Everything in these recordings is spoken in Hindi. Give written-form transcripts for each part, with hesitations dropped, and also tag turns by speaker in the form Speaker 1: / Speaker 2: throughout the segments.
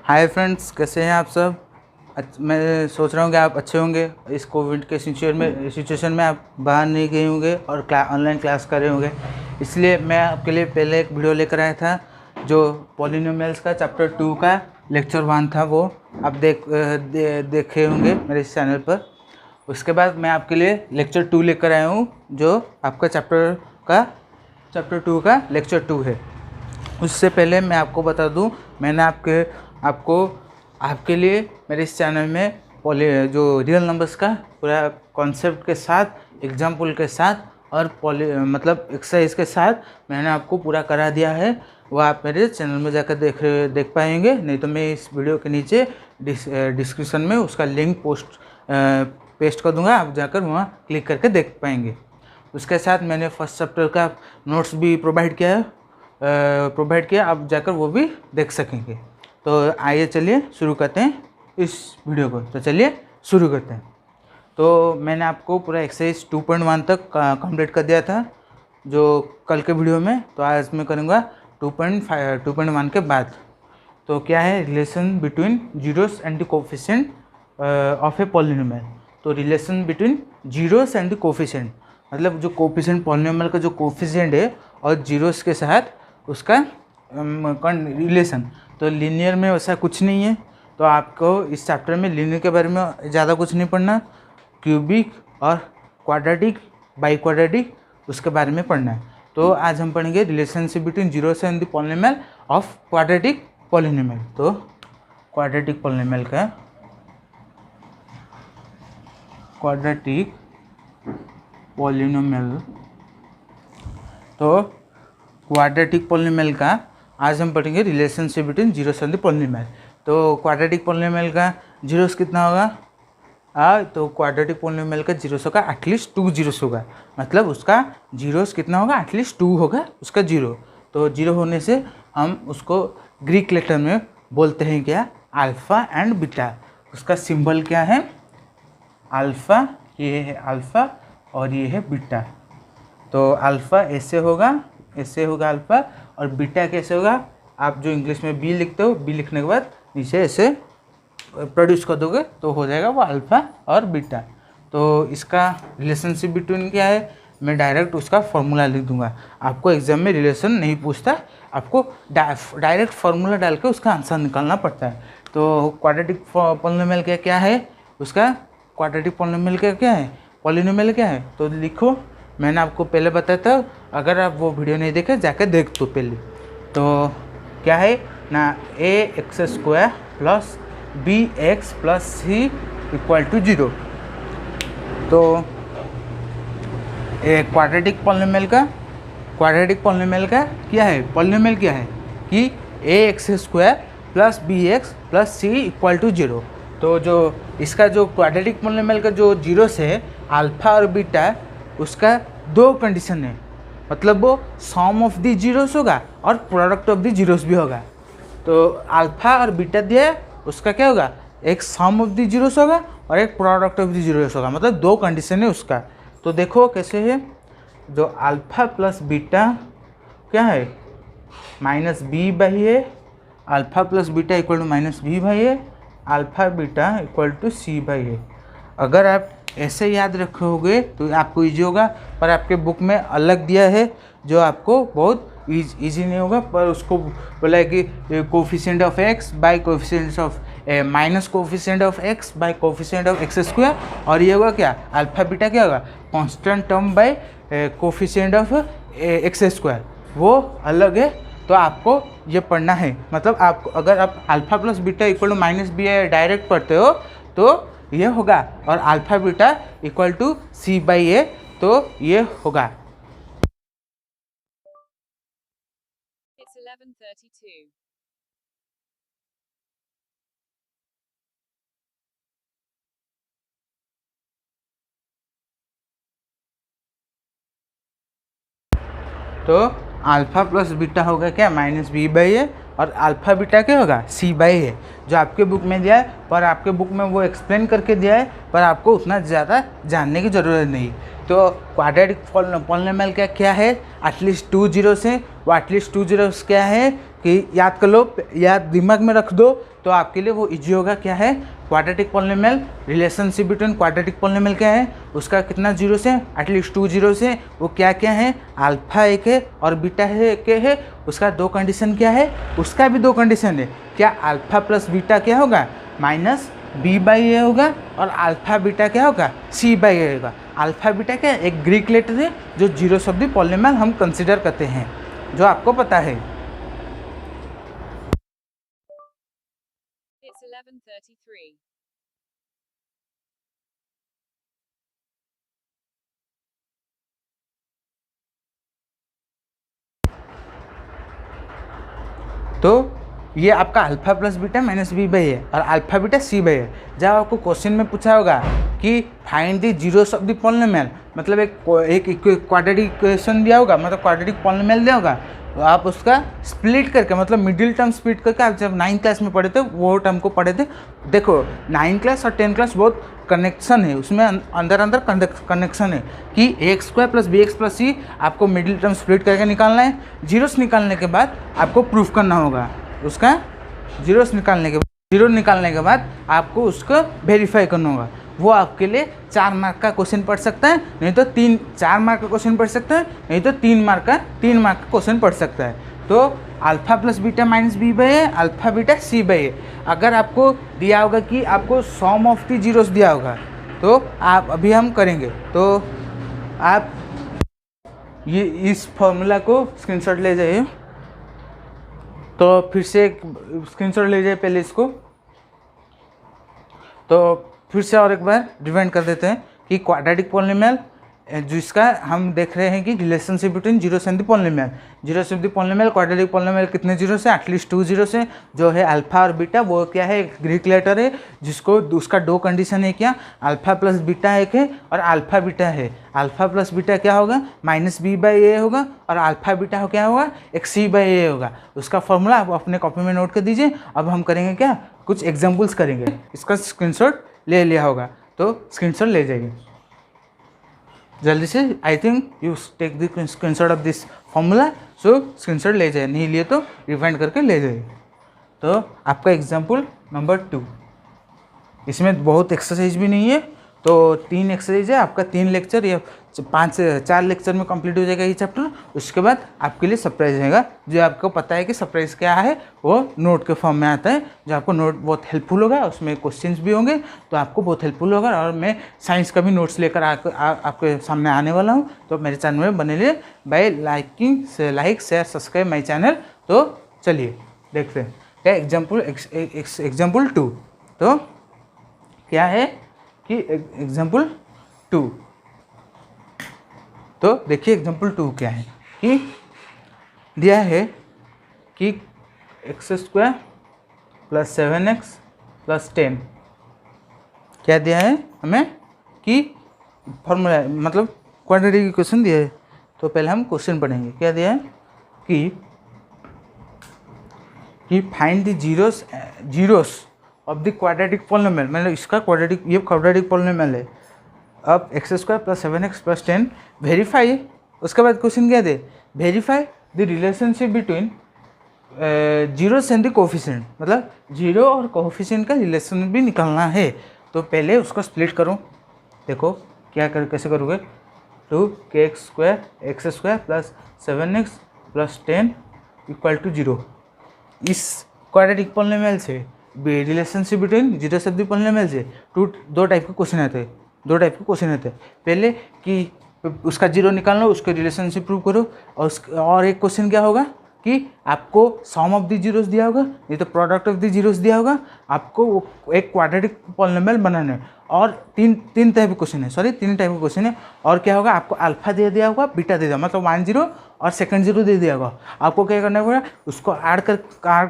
Speaker 1: हाय फ्रेंड्स, कैसे हैं आप सब। मैं सोच रहा हूँ कि आप अच्छे होंगे। इस कोविड के सिचुएशन में आप बाहर नहीं गए होंगे और ऑनलाइन क्लास कर रहे होंगे। इसलिए मैं आपके लिए पहले एक वीडियो लेकर आया था जो पॉलिनोमियल्स का चैप्टर 2 का लेक्चर 1 था, वो आप देखे होंगे मेरे इस चैनल पर। उसके बाद मैं आपके लिए लेक्चर 2 लेकर आया हूँ जो आपका चैप्टर 2 का लेक्चर 2 है। उससे पहले मैं आपको बता दूं, मैंने आपके लिए मेरे इस चैनल में जो रियल नंबर्स का पूरा कॉन्सेप्ट के साथ, एग्जाम्पल के साथ और मतलब एक्सरसाइज के साथ मैंने आपको पूरा करा दिया है। वो आप मेरे चैनल में जाकर देख पाएंगे, नहीं तो मैं इस वीडियो के नीचे डिस्क्रिप्शन में उसका लिंक पेस्ट कर दूंगा, आप जाकर वहाँ क्लिक करके देख पाएंगे। उसके साथ मैंने फर्स्ट चैप्टर का नोट्स भी प्रोवाइड किया, आप जाकर वो भी देख सकेंगे। तो आइए चलिए शुरू करते हैं इस वीडियो को। तो चलिए शुरू करते हैं। तो मैंने आपको पूरा एक्सरसाइज 2.1 तक कंप्लीट कर दिया था जो कल के वीडियो में। तो आज मैं करूँगा 2.1 के बाद। तो क्या है, relation between zeros and the coefficient of a polynomial. तो relation between zeros and the coefficient मतलब जो कोफिशिएंट पॉलिनोमियल का जो कोफिशिएंट है और जीरोस के साथ उसका रिलेशन। तो लीनियर में वैसा कुछ नहीं है, तो आपको इस चैप्टर में लीनियर के बारे में ज़्यादा कुछ नहीं पढ़ना। क्यूबिक और क्वाड्रेटिक, बाई क्वाड्रेटिक, उसके बारे में पढ़ना है। तो आज हम पढ़ेंगे relationship between zeros and the polynomial of quadratic polynomial. तो क्वाड्रेटिक पॉलिनोमियल का क्वाड्रेटिक पॉलिनोमियल का आज हम पढ़ेंगे relationship between zeros and the polynomial. तो क्वाड्रेटिक पॉलिनोमियल का जीरोस कितना होगा? तो क्वाड्रेटिक पॉलिनोमियल का जीरोस होगा एटलीस्ट 2 जीरोस होगा, मतलब उसका जीरोस कितना होगा? एटलीस्ट 2 होगा उसका जीरो। तो जीरो होने से हम उसको ग्रीक लेटर में बोलते हैं क्या? Alpha and beta. उसका सिंबल क्या है? अल्फ़ा, ये है अल्फ़ा और ये है बीटा। तो अल्फ़ा ऐसे होगा अल्फ़ा, और बीटा कैसे होगा? आप जो इंग्लिश में बी लिखते हो, बी लिखने के बाद नीचे ऐसे प्रोड्यूस कर दोगे तो हो जाएगा वो अल्फ़ा और बीटा। तो इसका रिलेशनशिप बिटवीन क्या है, मैं डायरेक्ट उसका फॉर्मूला लिख दूंगा। आपको एग्जाम में रिलेशन नहीं पूछता, आपको डायरेक्ट फार्मूला डाल के उसका आंसर निकालना पड़ता है। तो क्वाड्रेटिक पॉलिनोमियल क्या है, उसका क्वाड्रेटिक पॉलिनोमियल क्या है, पॉलिनोमियल क्या है? तो लिखो, मैंने आपको पहले बताया था, अगर आप वो वीडियो नहीं देखे जाकर देख दो पहले। तो क्या है ना, ax² plus bx plus c equal to 0। तो क्वाड्रेटिक पॉलिनोमियल का क्या है, पॉलिनोमियल क्या है कि ax² plus bx plus c equal to 0। तो जो इसका जो क्वाड्रेटिक पॉलिनोमियल का जो जीरोस है अल्फ़ा और बीटा, उसका 2 कंडीशन है, मतलब वो सम ऑफ द जीरोस होगा और प्रोडक्ट ऑफ द जीरोस भी होगा। तो अल्फ़ा और बीटा दिया है, उसका क्या होगा? एक सम ऑफ द जीरोस होगा और एक प्रोडक्ट ऑफ द जीरोस होगा, मतलब 2 कंडीशन है उसका। तो देखो कैसे है, जो अल्फ़ा प्लस बीटा क्या है, minus B by A, alpha plus beta equal to minus B by A, alpha beta equal to C by A. अगर आप ऐसे याद रखोगे तो आपको इजी होगा, पर आपके बुक में अलग दिया है जो आपको बहुत इजी नहीं होगा। पर उसको बोला है कि coefficient of x by coefficient of minus coefficient of x by coefficient of x square, और ये होगा क्या, अल्फ़ा बीटा क्या होगा, constant term by coefficient of x square, वो अलग है। तो आपको ये पढ़ना है, मतलब आपको अगर आप alpha plus beta equal to minus B direct पढ़ते हो तो ये होगा, और alpha beta equal to C by A, तो ये होगा।
Speaker 2: It's 11:32.
Speaker 1: तो अल्फ़ा प्लस बीटा होगा क्या, माइनस बी बाई ए, और अल्फ़ा बीटा क्या होगा, सी बाई ए, जो आपके बुक में दिया है। पर आपके बुक में वो एक्सप्लेन करके दिया है, पर आपको उतना ज़्यादा जानने की ज़रूरत नहीं। तो क्वाड्रेटिक पॉलिनोमियल क्या है, एटलीस्ट 2 जीरोस है। वो एटलीस्ट 2 जीरोस क्या है कि याद कर लो या दिमाग में रख दो तो आपके लिए वो इजी होगा। क्या है quadratic polynomial, relationship between quadratic polynomial क्या है, उसका कितना जीरो से एटलीस्ट 2 जीरो से, वो क्या क्या है, अल्फा एक है और बीटा है एक है, उसका 2 कंडीशन क्या है, उसका भी 2 कंडीशन है। क्या अल्फा प्लस बीटा क्या होगा माइनस बी बाई ए होगा और अल्फा बीटा क्या होगा सी बाई ए होगा। अल्फा बीटा क्या एक ग्रीक लेटर है जो जीरो ऑफ द पॉलिनोमियल हम कंसिडर करते हैं, जो आपको पता है।
Speaker 2: It's 11:33.
Speaker 1: तो ये आपका alpha plus beta minus B by है और अल्फा बीटा सी बाई है। जब आपको क्वेश्चन में पूछा होगा कि find the zeros of the polynomial, मतलब एक क्वाड्रेटिक इक्वेशन दिया होगा, मतलब क्वाड्रेटिक पॉलिनोमियल दिया होगा, तो आप उसका स्प्लिट करके मतलब मिडिल टर्म स्प्लिट करके, आप जब 9th क्लास में पढ़े थे वो टर्म को पढ़े थे। देखो 9th क्लास और 10th क्लास बहुत कनेक्शन है, उसमें अंदर अंदर कनेक्शन है कि x² plus B X plus C आपको मिडिल टर्म स्प्लिट करके निकालना है। जीरोस निकालने के बाद आपको प्रूफ करना होगा उसका, जीरो निकालने के बाद आपको उसको वेरीफाई करना होगा। वो आपके लिए 4 मार्क का क्वेश्चन पढ़ सकता है, नहीं तो 4 मार्क का क्वेश्चन पढ़ सकता है, नहीं तो 3 मार्क का क्वेश्चन पढ़ सकता है। तो alpha plus beta minus B by है, अल्फा बीटा सी बाई है। अगर आपको दिया होगा कि आपको सम ऑफ द जीरोस दिया होगा तो आप अभी हम करेंगे, तो आप ये इस फॉर्मूला को स्क्रीनशॉट ले जाइए। तो फिर से एक स्क्रीनशॉट ले जाइए पहले इसको, तो फिर से और एक बार रिवाइंड कर देते हैं कि क्वाड्रेटिक पॉलिनोमियल जिसका हम देख रहे हैं कि relationship between zeros and the polynomial, zeros of the polynomial, quadratic polynomial कितने जीरो से, एटलीस्ट 2 जीरो से, जो है अल्फा और बीटा, वो क्या है एक ग्रीक लेटर है जिसको उसका 2 कंडीशन है, क्या अल्फा प्लस बीटा एक है और अल्फा बीटा है। अल्फा प्लस बीटा क्या होगा माइनस बी बाई ए होगा और अल्फा बीटा हो क्या होगा एक सी बाई ए होगा। उसका फॉर्मूला आप अपने कॉपी में नोट कर दीजिए। अब हम करेंगे क्या, कुछ एग्जाम्पल्स करेंगे। इसका स्क्रीनशॉट ले लिया होगा तो स्क्रीनशॉट ले जाइए जल्दी से। I think you take the screenshot of this formula, so screenshot ले जाइए, नहीं लिए तो रिवाइंड करके ले जाइए। तो आपका एग्जाम्पल नंबर 2, इसमें बहुत एक्सरसाइज भी नहीं है, तो 3 एक्सरसाइज है आपका, 3 लेक्चर या 5 से 4 लेक्चर में कंप्लीट हो जाएगा ये चैप्टर। उसके बाद आपके लिए सरप्राइज रहेगा, जो आपको पता है कि सरप्राइज क्या है, वो नोट के फॉर्म में आता है, जो आपको नोट बहुत हेल्पफुल होगा। उसमें क्वेश्चंस भी होंगे तो आपको बहुत हेल्पफुल होगा। और मैं साइंस का भी नोट्स लेकर आपके सामने आने वाला हूँ, तो मेरे चैनल में बने रहिए by like share subscribe my channel. तो चलिए देखते हैं क्या एग्जाम्पल 2। तो क्या है कि एग्जाम्पल 2, तो देखिए एग्जाम्पल 2 क्या है कि दिया है कि x² प्लस 7x प्लस 10, क्या दिया है हमें कि फॉर्मूला मतलब क्वाड्रेटिक इक्वेशन दिया है। तो पहले हम क्वेश्चन पढ़ेंगे। क्या दिया है कि find the zeros of the quadratic polynomial, मतलब इसका ये क्वाड्रेटिक पॉलिनोमियल है। अब x² plus 7x plus 10 verify. उसके बाद क्वेश्चन क्या दे, verify the relationship between zeros and the coefficient, मतलब जीरो और कोफिशिएंट का रिलेशन भी निकालना है। तो पहले उसको स्प्लिट करो, देखो कैसे करोगे। 2kx² x² plus 7x plus 10 equal to 0। इस क्वाड्रेटिक पॉलिनोमियल से relationship between zeros of the polynomial से दो टाइप के क्वेश्चन आते हैं। पहले कि उसका जीरो निकालना, उसके रिलेशनशिप प्रूव करो। और एक क्वेश्चन क्या होगा कि आपको सम ऑफ द जीरोस दिया होगा, नहीं तो प्रोडक्ट ऑफ द जीरोस दिया होगा, आपको एक क्वाड्रेटिक पॉलिनोमियल बनाना है। और तीन टाइप के क्वेश्चन है। और क्या होगा, आपको अल्फा दे दिया होगा, बीटा दे दिया, मतलब 1 0 और सेकंड 0 दे दिया होगा। आपको क्या करना पड़ेगा, उसको ऐड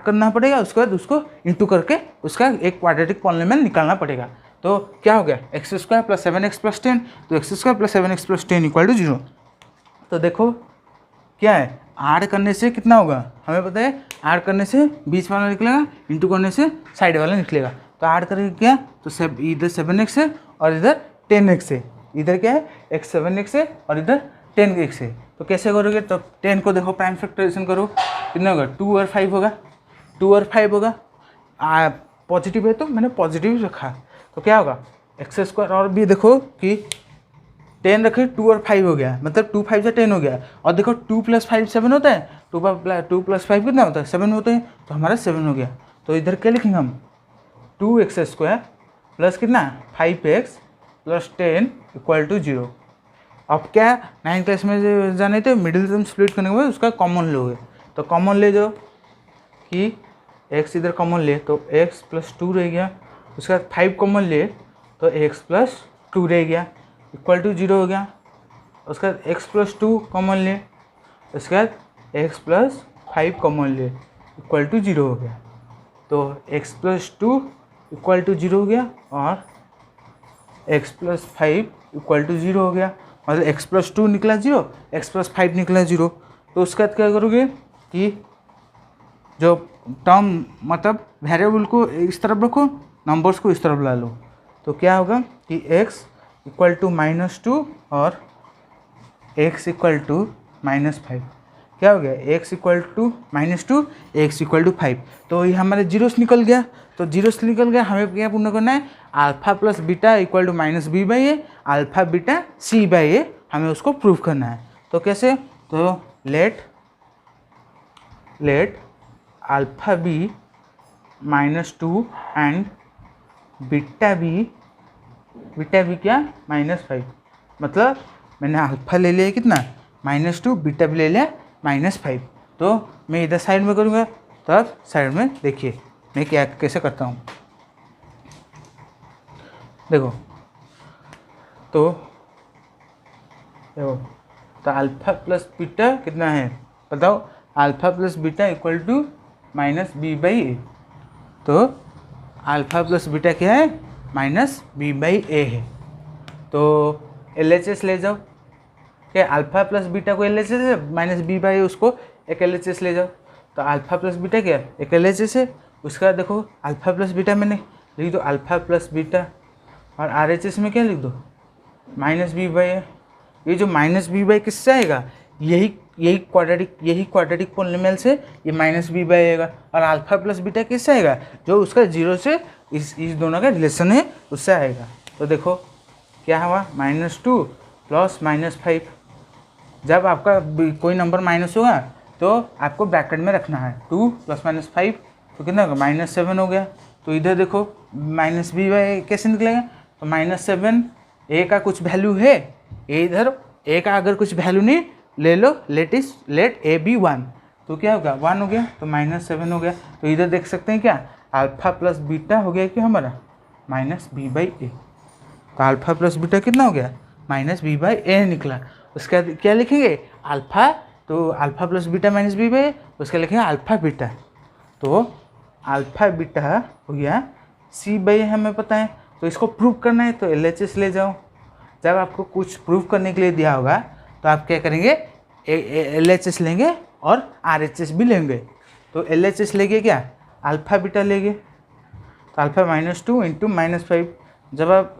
Speaker 1: करना पड़ेगा, उसके बाद उसको इंटू करके उसका एक क्वाड्रेटिक पॉलिनोमियल निकालना पड़ेगा। तो क्या हो गया x² प्लस 7x प्लस 10, तो x² plus 7x plus 10 equal to 0। तो देखो क्या है, ऐड करने से कितना होगा हमें पता है, ऐड करने से बीच वाला निकलेगा, इंटू करने से साइड वाला निकलेगा। तो ऐड करके क्या, तो इधर 7x है और इधर 10x है, इधर क्या है एक 7x है और इधर 10x है। तो कैसे करोगे, तो 10 को देखो प्राइम फैक्टराइजेशन करो, कितना होगा 2 और 5 होगा, 2 और 5 होगा। पॉजिटिव है तो मैंने पॉजिटिव रखा, तो क्या होगा एक्स स्क्वायर। और भी देखो कि 10 रखे 2 और 5 हो गया, मतलब 2 5 से 10 हो गया। और देखो 2 + 5 7 होता है, 2 + 5 कितना होता है 7 होते हैं, तो हमारा 7 हो गया। तो इधर क्या लिखेंगे हम 2x² प्लस कितना 5x प्लस 10 = 0। अब क्या 9th क्लास में जाने थे मिडिल टर्म स्प्लिट करने के बाद उसका कॉमन लोगे, तो कॉमन ले जाओ कि x इधर कॉमन ले तो x + 2 रह गया, उसके बाद 5 कॉमन ले तो x + 2 रह गया = 0 हो गया। उसके बाद x + 2 कॉमन ले, उसके बाद x + 5 कॉमन ले = 0 हो गया। तो x + 2 = 0 हो गया और x + 5 = 0 हो गया, मतलब x + 2 निकला 0, x + 5 निकला 0। तो उसके बाद क्या करोगे कि जो टर्म मतलब वेरिएबल को इस तरफ रखो, नंबर्स को इस तरफ ला लो, तो क्या होगा कि x = -2 और x = -5। क्या हो गया x = -2, x = 5। तो ये हमारे जीरोस निकल गया, तो जीरोस निकल गया। हमें क्या पूर्ण करना है α + β = -b/a, α β c/a, हमें उसको प्रूव करना है। तो कैसे, तो let α b -2 and beta b क्या -5, मतलब मैंने अल्फा ले लिया कितना -2, बीटा भी ले लिया -5। तो मैं इधर साइड में करूँगा, तब साइड में देखिए मैं क्या कैसे करता हूँ। देखो तो अल्फा प्लस बीटा कितना है बताओ, अल्फा प्लस बीटा = -b/a। तो अल्फा प्लस बीटा क्या है -b/a है। तो LHS ले जाओ, क्या अल्फा प्लस बीटा को LHS है, -b/a उसको एक LHS ले जाओ। तो अल्फा प्लस बीटा क्या एक LHS है। उसका देखो अल्फा प्लस बीटा मैंने लिख दो अल्फा प्लस बीटा, और RHS में क्या लिख दो -b/a। ये जो -b/a किससे आएगा, यही क्वाड्रेटिक पॉलिनोमियल से ये -b/a आएगा। और अल्फा प्लस बीटा किससे आएगा, जो उसका 0 से इस दोनों का रिलेशन है उससे आएगा। तो देखो क्या हुआ -2 प्लस -5। जब आपका कोई नंबर माइनस होगा तो आपको ब्रैकेट में रखना है 2 + -5, तो कितना होगा -7 हो गया। तो इधर देखो -b/a कैसे निकलेगा, तो -7 a का कुछ वैल्यू है, इधर a का अगर कुछ वैल्यू नहीं ले लो, लेट a be 1, तो क्या होगा 1 हो गया, तो -7 हो गया। तो इधर देख सकते हैं क्या अल्फा प्लस बीटा हो गया कि हमारा -b/a। तो अल्फा प्लस बीटा कितना हो गया -b/a निकला। उसके बाद क्या लिखेंगे अल्फा, तो अल्फा प्लस बीटा -b/a, उसका लिखेंगे अल्फा बीटा। तो अल्फा बीटा हो गया c/a हमें पता है। तो इसको प्रूव करना है तो LHS ले जाओ। जब आपको कुछ प्रूव करने के लिए दिया होगा तो आप क्या करेंगे LHS लेंगे और RHS भी लेंगे। तो LHS लेंगे क्या अल्फा बीटा लेंगे, तो अल्फा -2 × -5। जब आप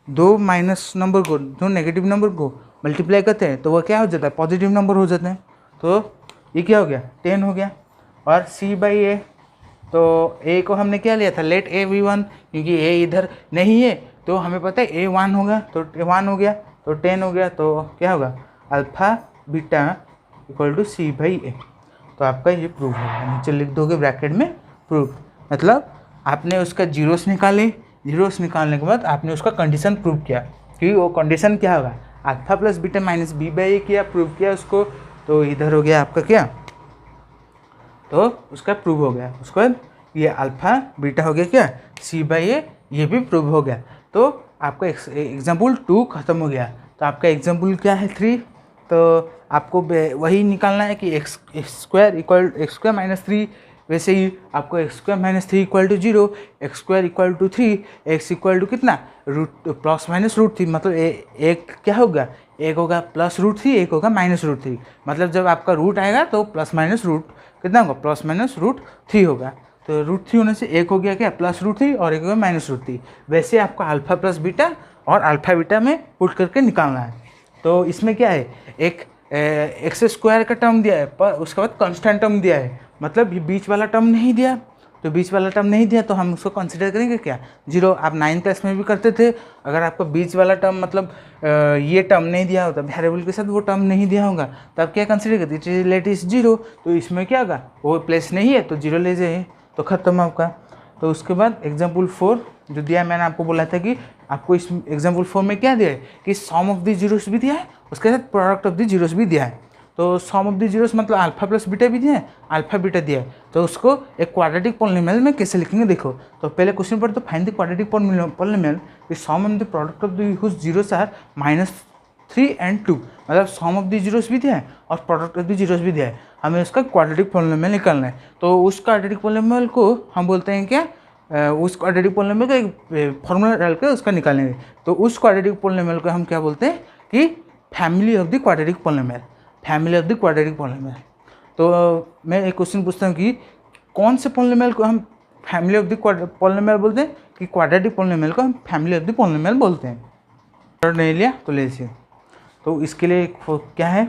Speaker 1: दो माइनस नंबर को, दो नेगेटिव नंबर को मल्टीप्लाई करते हैं तो वो क्या हो जाता है पॉजिटिव नंबर हो जाते हैं। तो ये क्या हो गया 10 हो गया। और c/a, तो a को हमने क्या लिया था लेट a be 1, क्योंकि a इधर नहीं है तो हमें पता है a 1 होगा, तो 1 हो गया, तो 10 हो गया। तो क्या होगा अल्फा बीटा = c/a। तो आपका ये प्रूफ होगा, नीचे लिख दोगे ब्रैकेट में प्रूफ, मतलब आपने उसका जीरोस निकाले, जीरोस निकालने के बाद आपने उसका कंडीशन प्रूव किया कि वो कंडीशन क्या होगा अल्फा प्लस बीटा -b/a किया, प्रूव किया उसको। तो इधर हो गया आपका क्या, तो उसका प्रूव हो गया। उसके बाद ये अल्फा बीटा हो गया क्या c/a, ये भी प्रूव हो गया। तो आपका एग्जाम्पल 2 खत्म हो गया। तो आपका एग्जाम्पल क्या है 3, तो आपको वही निकालना है कि x² - 3, वैसे ही आपको x² - 3 = 0, x² = 3, x = कितना +-√3, मतलब एक क्या होगा, एक होगा +√3, एक होगा -√3। मतलब जब आपका रूट आएगा तो +- कितना होगा +-√3 होगा। तो √3 होने से एक हो गया क्या +√3 और एक होगा -√3। वैसे आपको अल्फा प्लस बीटा और अल्फा बीटा में पुट करके निकालना है। तो इसमें क्या है एक एक्स स्क्वायर का टर्म दिया है, पर उसके बाद कांस्टेंट टर्म दिया है, मतलब ये बीच वाला टर्म नहीं दिया। तो बीच वाला टर्म नहीं दिया तो हम उसको कंसिडर करेंगे क्या, जीरो। आप 9th क्लास में भी करते थे, अगर आपको बीच वाला टर्म मतलब ये टर्म नहीं दिया होता, वेरिएबल के साथ वो टर्म नहीं दिया होगा, तो आप क्या कंसिडर करते, लेट इज जीरो। तो इसमें क्या होगा, वो प्लेस नहीं है तो जीरो ले जाइए, तो खत्म आपका। तो उसके बाद एग्जाम्पल 4 जो दिया है, मैंने आपको बोला था कि आपको इस एग्जाम्पल 4 में क्या दिया है कि सम ऑफ द जीरोस भी दिया है, उसके साथ प्रोडक्ट ऑफ द जीरोस भी दिया है। तो सम ऑफ द जीरोस मतलब अल्फा प्लस बीटा भी दिया है, अल्फा बीटा दिया है, तो उसको एक क्वाड्रेटिक पॉलिनोमियल में कैसे लिखेंगे देखो। तो पहले क्वेश्चन पर तो find the quadratic polynomial the sum of the product of the whose zeros are -3 and 2, मतलब सम ऑफ द जीरोस भी दिया है और प्रोडक्ट ऑफ द जीरोस भी दिया है, हमें उसका क्वाड्रेटिक पॉलिनोमियल निकालना है। तो उस क्वाड्रेटिक पॉलिनोमियल को हम बोलते हैं क्या, उस क्वाड्रेटिक पॉलिनोमियल का एक फॉर्मूला डाल के उसका निकालेंगे। तो उस क्वाड्रेटिक पॉलिनोमियल को हम क्या बोलते हैं कि family of the quadratic polynomial, family of the quadratic polynomial. तो मैं एक क्वेश्चन पूछता हूँ कि कौन से पॉलिनोमियल को हम फैमिली ऑफ द पॉलिनोमियल बोलते हैं, कि क्वाड्रेटिक पॉलिनोमियल को हम फैमिली ऑफ द पॉलिनोमियल बोलते हैं। नहीं लिया तो ले लीजिए। तो इसके लिए क्या है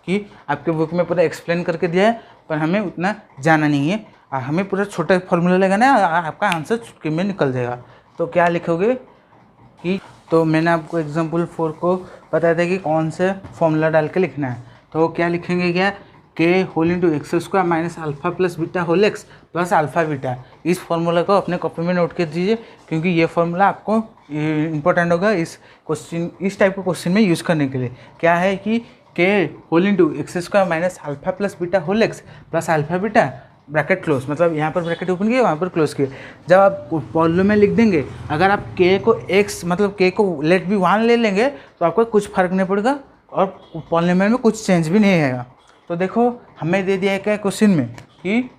Speaker 1: कि आपके बुक में पूरा एक्सप्लेन करके दिया है, पर हमें उतना जाना नहीं है, हमें पूरा छोटा फॉर्मूला लगाना है, आपका आंसर चुटकी में निकल जाएगा। तो क्या लिखोगे कि, तो मैंने आपको एग्जाम्पल 4 को बताया था कि कौन से फॉर्मूला डाल के लिखना है। तो क्या लिखेंगे, क्या k whole into x square minus alpha plus beta whole x plus alpha beta. इस फॉर्मूला को अपने कॉपी में नोट कर दीजिए, क्योंकि ये फॉर्मूला आपको इंपॉर्टेंट होगा इस क्वेश्चन, इस टाइप के क्वेश्चन में यूज़ करने के लिए। क्या है कि k whole into x square minus alpha plus beta whole x plus alpha beta, bracket close, मतलब यहाँ पर ब्रैकेट ओपन किए, वहाँ पर क्लोज किए। जब आप पॉलिनोमियल में लिख देंगे, अगर आप के को एक्स मतलब के को लेट भी 1 ले लेंगे तो आपको कुछ फर्क नहीं पड़ेगा और पॉलिनोमियल में कुछ चेंज भी नहीं आएगा। तो देखो हमें दे दिया है क्या क्वेश्चन में कि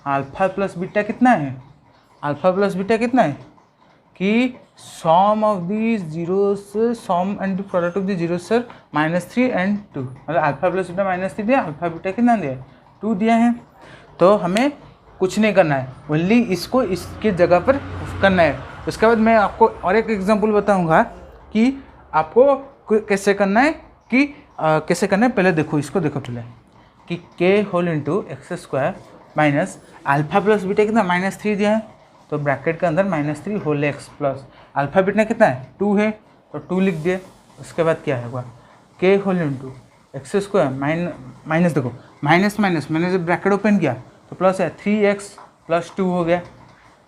Speaker 1: अल्फा प्लस बीटा कितना है, अल्फा प्लस बीटा कितना है कि sum of the zeros, sum and the product of the zeros sir -3 and 2, मतलब अल्फा प्लस बीटा -3 दिया, अल्फा बीटा कितना दिया, 2 दिया है। तो हमें कुछ नहीं करना है, ओनली इसको इसके जगह पर करना है। उसके बाद मैं आपको और एक एग्जांपल बताऊंगा कि आपको कैसे करना है, कि कैसे करना है। पहले देखो इसको, देखो पहले कि k whole into x square minus alpha plus beta कितना -3 दिया है, तो ब्रैकेट के अंदर -3 whole x plus alpha beta कितना है 2 है, तो 2 लिख दिए। उसके बाद क्या होगा, k whole into x square minus देखो माइनस मैंने जब ब्रैकेट ओपन किया तो प्लस है 3x प्लस 2 हो गया।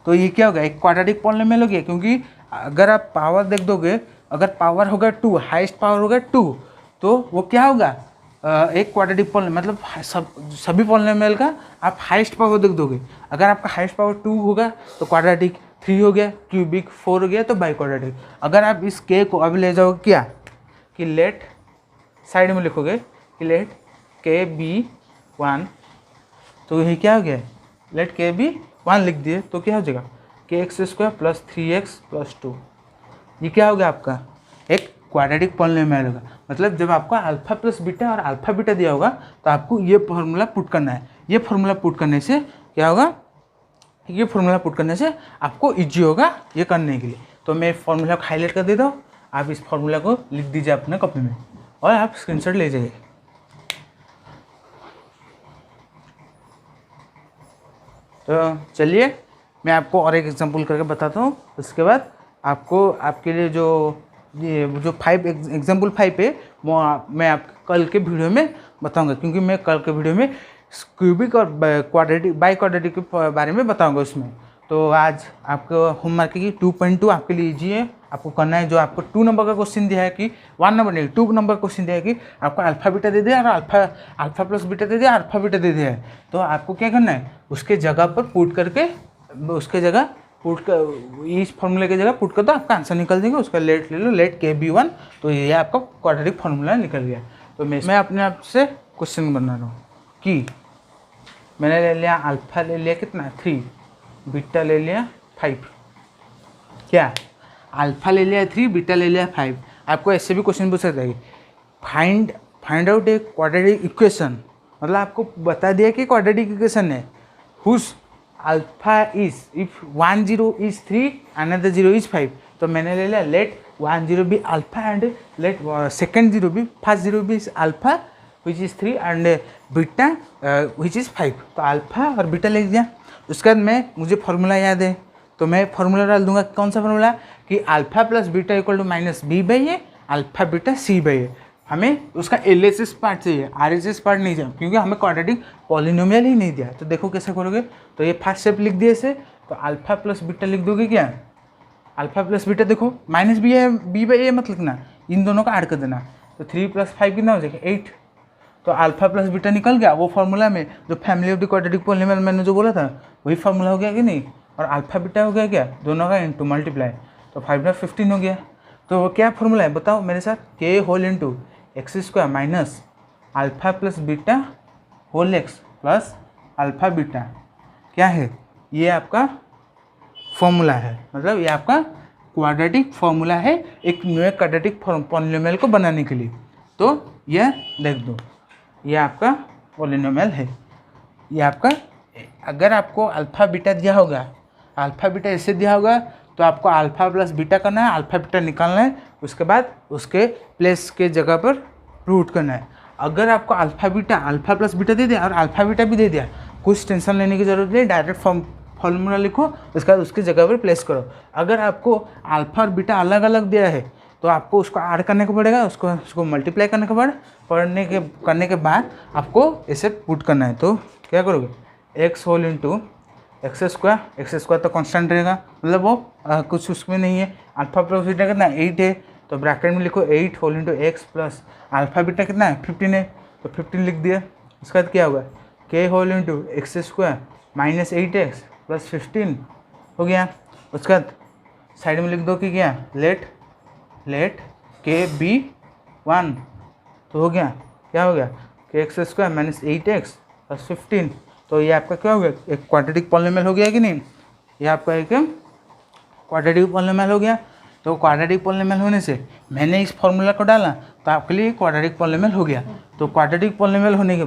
Speaker 1: तो ये क्या हो गया, एक क्वाड्रेटिक पॉलिनोमियल हो गया, क्योंकि अगर आप पावर देख दोगे, अगर पावर होगा 2, हाईएस्ट पावर होगा 2, तो वो क्या होगा, एक क्वाड्रेटिक पॉलिनोमियल, मतलब सभी पॉलिनोमियल का आप हाईएस्ट पावर देख दोगे। अगर आपका हाईएस्ट पावर 2 होगा तो क्वाड्रेटिक, 3 हो गया, क्यूबिक 4 हो गया तो बाई क्वाड्रेटिक। अगर आप इस के को अब ले जाओगे क्या कि लेट, साइड में लिखोगे कि लेट के बी 1, तो ये क्या हो गया, लेट के बी 1 लिख दिए, तो क्या हो जाएगा के x square plus 3x plus 2। ये क्या हो गया आपका एक क्वाड्रेटिक पॉलिनोमियल होगा। मतलब जब आपको अल्फा प्लस बीटा और अल्फा बीटा दिया होगा तो आपको ये फार्मूला पुट करना है। ये फार्मूला पुट करने से क्या होगा, ये फार्मूला पुट करने से आपको इजी होगा ये करने के लिए। तो मैं फार्मूला को हाईलाइट कर देता हूँ, आप इस फार्मूला को लिख दीजिए अपने कॉपी में और आप स्क्रीनशॉट ले जाइए। तो चलिए मैं आपको और एक एग्जांपल करके बताता हूँ। उसके बाद आपको आपके लिए ये जो 5 एग्जांपल 5 है वो मैं आपको कल के वीडियो में बताऊंगा, क्योंकि मैं कल के वीडियो में क्यूबिक और क्वाड्रेटिक बाई क्वाड्रेटिक के बारे में बताऊंगा उसमें। तो आज आपको होमवर्क की 2.2 आपके लिए ईजी है, आपको करना है। जो आपको 2 नंबर का क्वेश्चन दिया है कि 1 नंबर नहीं 2 नंबर क्वेश्चन दिया है कि आपको अल्फा बीटा दे दिया और अल्फा प्लस बीटा दे दिया, अल्फा बीटा दे दिया है, तो आपको क्या करना है उसके जगह पर पुट करके, उसके जगह पुट कर, इस फॉर्मूले की जगह पुट कर दो, आपका आंसर निकल जाएगा। उसका लेट ले लो, लेट के बी 1, तो ये आपका क्वाड्रेटिक फार्मूला निकल गया। तो मैं अपने आप से क्वेश्चन बना रहा हूँ कि मैंने ले लिया अल्फा ले लिया कितना 3, बीटा ले लिया 5, क्या अल्फा ले लिया 3, बीटा ले लिया 5। आपको ऐसे भी क्वेश्चन पूछ सकता है find out a quadratic equation, मतलब आपको बता दिया कि क्वाड्रेटिक इक्वेशन है whose alpha is if 1 0 is 3 another 0 is 5। तो मैंने ले लिया let 1 0 be alpha and let second 0 be first 0 be is alpha which is 3 and beta which is 5। तो अल्फा और बीटा लिख दिया। उसके बाद मुझे फार्मूला याद है, तो मैं फार्मूला डाल दूंगा। कौन सा फार्मूला? कि alpha plus beta equal to minus B by A, alpha beta C by A. हमें उसका LHS पार्ट चाहिए, RHS पार्ट नहीं चाहिए, क्योंकि हमें क्वाड्रेटिक पॉलिनोमियल ही नहीं दिया। तो देखो कैसे करोगे। तो ये फर्स्ट स्टेप लिख दिए इसे। तो अल्फा प्लस बीटा लिख दोगे क्या? अल्फा प्लस बीटा देखो माइनस बी है, बी बाई ए मत लिखना, इन दोनों का ऐड कर देना। तो 3 + 5 कितना हो जाएगा? 8। तो अल्फा प्लस बीटा निकल गया। वो फार्मूला में जो family of the quadratic polynomial मैंने जो बोला था वही फार्मूला हो गया कि नहीं? और अल्फा बीटा हो गया क्या? दोनों का इंटू मल्टीप्लाई। तो 5 × 15 हो गया। तो क्या फार्मूला है बताओ मेरे साथ? k whole into x² minus alpha plus beta whole x plus alpha beta क्या है? ये आपका फॉर्मूला है, मतलब ये आपका क्वाड्रेटिक फॉर्मूला है एक न्यू क्वाड्रेटिक पॉलिनोमियल को बनाने के लिए। तो यह देख दो, ये आपका पॉलिनोमियल है। ये आपका, अगर आपको अल्फा बीटा दिया होगा, अल्फा बीटा ऐसे दिया होगा, तो आपको अल्फा प्लस बीटा करना है, अल्फा बीटा निकालना है, उसके बाद उसके प्लेस के जगह पर रूट करना है। अगर आपको अल्फा प्लस बीटा दे दिया और अल्फा बीटा भी दे दिया, कुछ टेंशन लेने की जरूरत नहीं, डायरेक्ट फॉर्मूला लिखो, उसके बाद उसकी जगह पर प्लेस करो। अगर आपको अल्फा और बीटा अलग अलग दिया है तो आपको उसको ऐड करने को पड़ेगा, उसको मल्टीप्लाई करने के बाद करने के बाद आपको ऐसे पुट करना है। तो क्या करोगे? x होल इंटू x² तो कांस्टेंट रहेगा, मतलब वो कुछ उसमें नहीं है। अल्फा प्लस बीटा कितना? 8 है, तो ब्रैकेट में लिखो 8 whole into x plus alpha beta कितना है? 15 है, तो 15 लिख दिया। उसके बाद क्या होगा? k whole into x² minus 8x plus 15 हो गया। उसके बाद साइड में लिख दो कि क्या? Let k be 1। तो हो गया, क्या हो गया? kx² minus 8x plus 15। तो ये आपका क्या हो गया? एक क्वाड्रेटिक पॉलिनोमियल हो गया कि नहीं? ये आपका एक क्वाड्रेटिक पॉलिनोमियल हो गया। तो क्वाड्रेटिक पॉलिनोमियल होने से मैंने इस फॉर्मूला को डाला, तो आपके लिए क्वाड्रेटिक पॉलिनोमियल हो गया। तो क्वाड्रेटिक पॉलिनोमियल होने के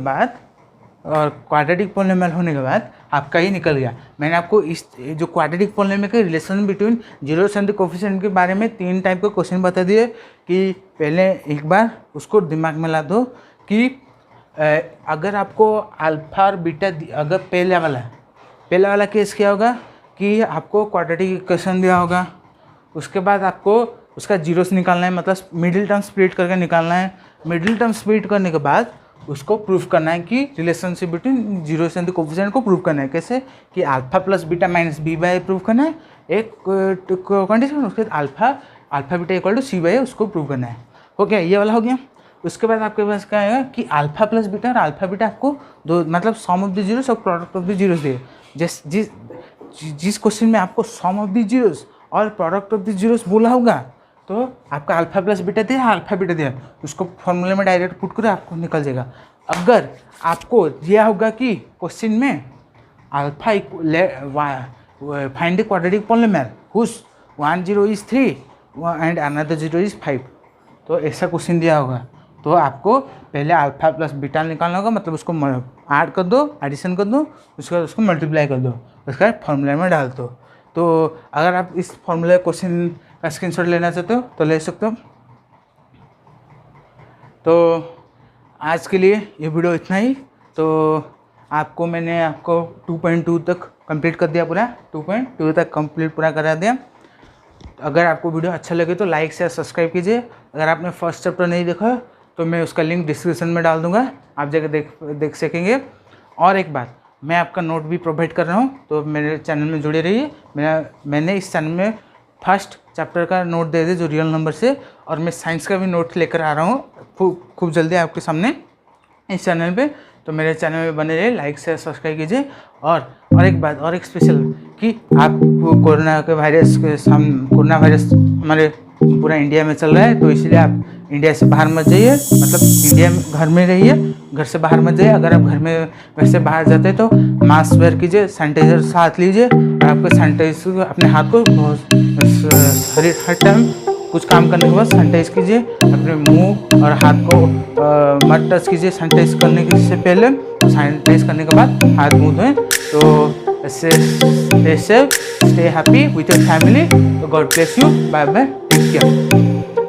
Speaker 1: बाद आपका ही निकल गया। मैंने आपको इस जो क्वाड्रेटिक पॉलिनोमियल के relation between zeros and coefficient के बारे में 3 टाइप के क्वेश्चन बता दिए कि पहले एक बार उसको दिमाग में ला दो कि अगर आपको अल्फा और बीटा, अगर पहला वाला केस क्या होगा कि आपको क्वाड्रेटिक इक्वेशन दिया होगा, उसके बाद आपको उसका जीरोस निकालना है, मतलब मिडिल टर्म स्प्लिट करके निकालना है। मिडिल टर्म स्प्लिट करने के बाद उसको प्रूफ करना है कि relationship between zeros and the coefficient को प्रूफ करना है। कैसे? कि alpha plus beta minus B by proof करना है एक कंडीशन, उसके बाद alpha beta equal to C by उसको प्रूव करना है। हो गया, ये वाला हो गया। उसके बाद आपके पास क्या आएगा कि अल्फा प्लस बीटा और अल्फा बीटा आपको दो, मतलब सम ऑफ द जीरोस और प्रोडक्ट ऑफ द जीरोस दिए। जिस क्वेश्चन में आपको सम ऑफ द जीरोस और प्रोडक्ट ऑफ द जीरोस बोला होगा, तो आपका अल्फा प्लस बीटा दिया, अल्फा बीटा दिया, उसको फॉर्मूले में डायरेक्ट पुट करो, आपको निकल जाएगा। अगर आपको दिया होगा कि क्वेश्चन में alpha find the quadratic polynomial whose 1 0 is 3 and another 0 is 5, तो ऐसा क्वेश्चन दिया होगा, तो आपको पहले अल्फा प्लस बीटा निकालना होगा, मतलब उसको ऐड कर दो, एडिशन कर दो, उसके बाद उसको मल्टीप्लाई कर दो, उसके बाद फॉर्मूले में डाल दो। तो अगर आप इस फॉर्मूले क्वेश्चन का स्क्रीनशॉट लेना चाहते हो तो ले सकते हो। तो आज के लिए ये वीडियो इतना ही। तो मैंने आपको 2.2 तक कंप्लीट कर दिया, पूरा 2.2 तक कंप्लीट पूरा करा दिया। अगर आपको वीडियो अच्छा लगे तो लाइक शेयर सब्सक्राइब कीजिए। अगर आपने फर्स्ट चैप्टर नहीं देखा तो मैं उसका लिंक डिस्क्रिप्शन में डाल दूंगा, आप जाकर देख सकेंगे। और एक बात, मैं आपका नोट भी प्रोवाइड कर रहा हूँ, तो मेरे चैनल में जुड़े रहिए। मैंने इस चैनल में फर्स्ट चैप्टर का नोट दे जो रियल नंबर से, और मैं साइंस का भी नोट लेकर आ रहा हूँ खूब जल्दी आपके सामने इस चैनल पे। तो मेरे चैनल में बने रहिए, लाइक शेयर सब्सक्राइब कीजिए। और एक बात और एक स्पेशल कि आप कोरोना वायरस हमारे पूरा इंडिया में चल रहा है, तो इसलिए आप इंडिया से बाहर मत जाइए, मतलब इंडिया में घर में रहिए, घर से बाहर मत जाइए। अगर आप घर से बाहर जाते हैं तो मास्क वेयर कीजिए, सैनिटाइजर साथ लीजिए, और आपको सैनिटाइज अपने हाथ को हर टाइम कुछ काम करने के बाद सैनिटाइज कीजिए, अपने मुंह और हाथ को मत टच कीजिए सैनिटाइज करने से पहले। सैनिटाइज करने के बाद हाथ मुंह धोएं। तो ऐसे stay safe, stay happy with your family. तो God bless you, bye bye, take care.